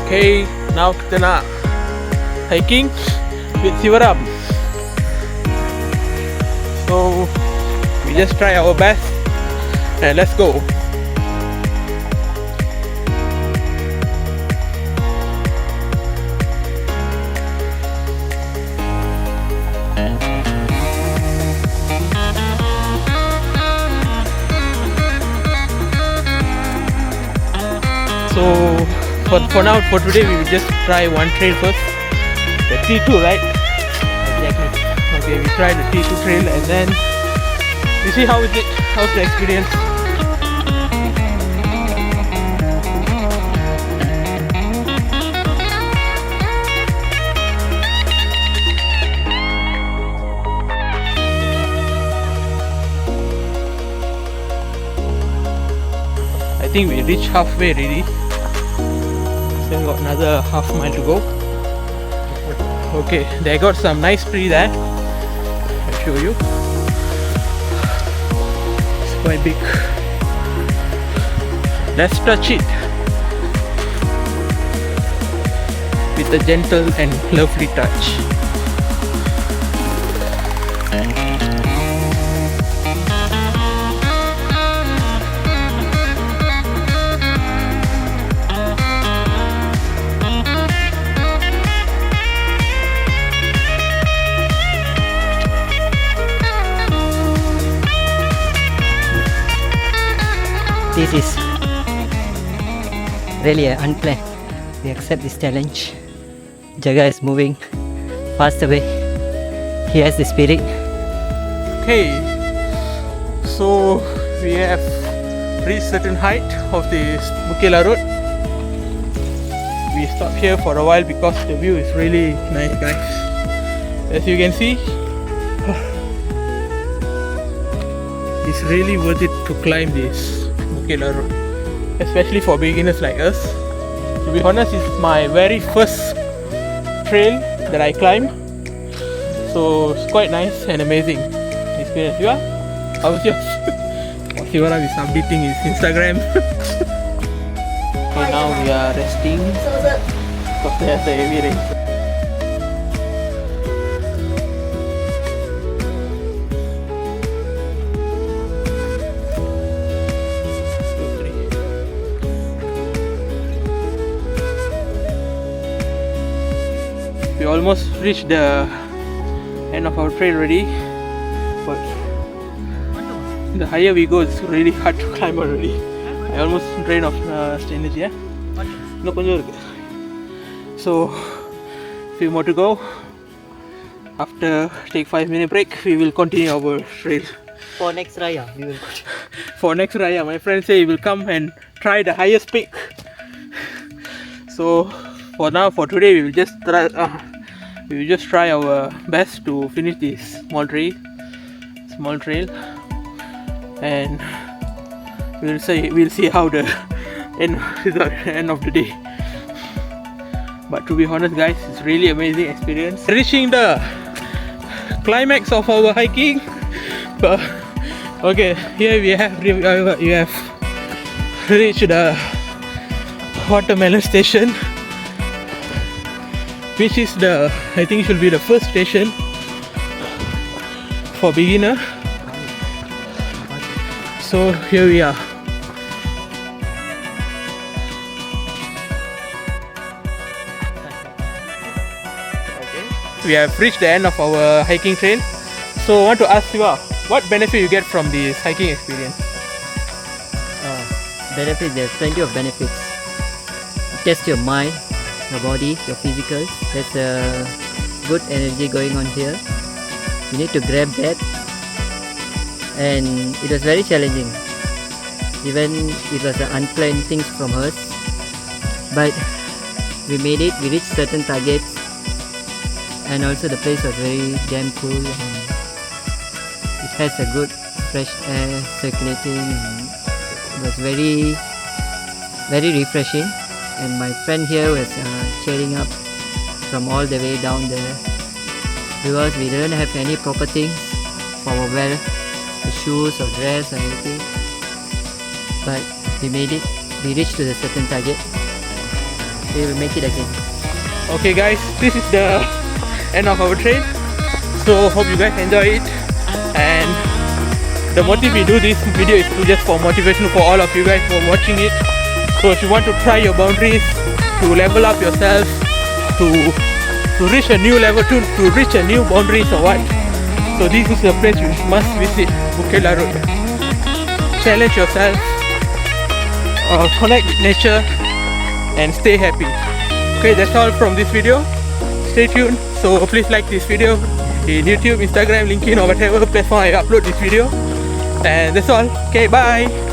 Okay, now kita nak hiking with sivaram. So we just try our best and let's go. So for now, for today, we will just try one trail first. The T2, right? Exactly. Okay, we try the T2 trail and then we see how is it, how's the experience. I think we reached halfway already. Still got another half mile to go. Okay, they got some nice tree there. I'll show you. It's quite big. Let's touch it with a gentle and lovely touch. This is really unplanned. We accept this challenge. Jega is moving fast away. He has the spirit. Okay, so we have reached certain height of the Bukit Larut. We stopped here for a while because the view is really nice, guys. As you can see, it's really worth it to climb this Bukit Larut, especially for beginners like us. To be honest, it's my very first trail that I climb, so it's quite nice and amazing experience. You are? How was yours? Sivaram is updating his Instagram. Okay, now we are resting because there's a heavy rain. We almost reached the end of our trail already, but the higher we go, it's really hard to climb already. I almost drained of energy. Yeah? No, so few more to go. After take 5-minute break, we will continue our trail. For next Raya, we will. For next Raya, my friend say he will come and try the highest peak. So for now, for today, we will just try our best to finish this small trail, and we'll see how the end of the day. But to be honest, guys, it's really amazing experience. Reaching the climax of our hiking. Okay, here we have reached the watermelon station, which is I think should be the first station for beginner. So here we are. Okay, we have reached the end of our hiking trail. So I want to ask you, what benefit you get from this hiking experience? Benefits, there's plenty of benefits. Test your mind, your body, your physical. There's a good energy going on here. You need to grab that, and it was very challenging. Even it was an unplanned things from us, but we made it. We reached certain targets, and also the place was very damn cool. And it has a good fresh air circulating. It was very, very refreshing. And my friend here was cheering up from all the way down there, because we didn't have any proper things for our wear, the shoes or dress or anything. But we made it. We reached to the certain target. we will make it again. Okay guys, this is the end of our trail. So hope you guys enjoy it, and the motive we do this video is to just for motivation for all of you guys for watching it. So if you want to try your boundaries, to level up yourself, to reach a new level, to reach a new boundaries or what, so this is the place you must visit, Bukit Larut. Challenge yourself, connect with nature, and stay happy. Okay, that's all from this video. Stay tuned. So please like this video in YouTube, Instagram, LinkedIn or whatever platform I upload this video. And that's all. Okay, bye.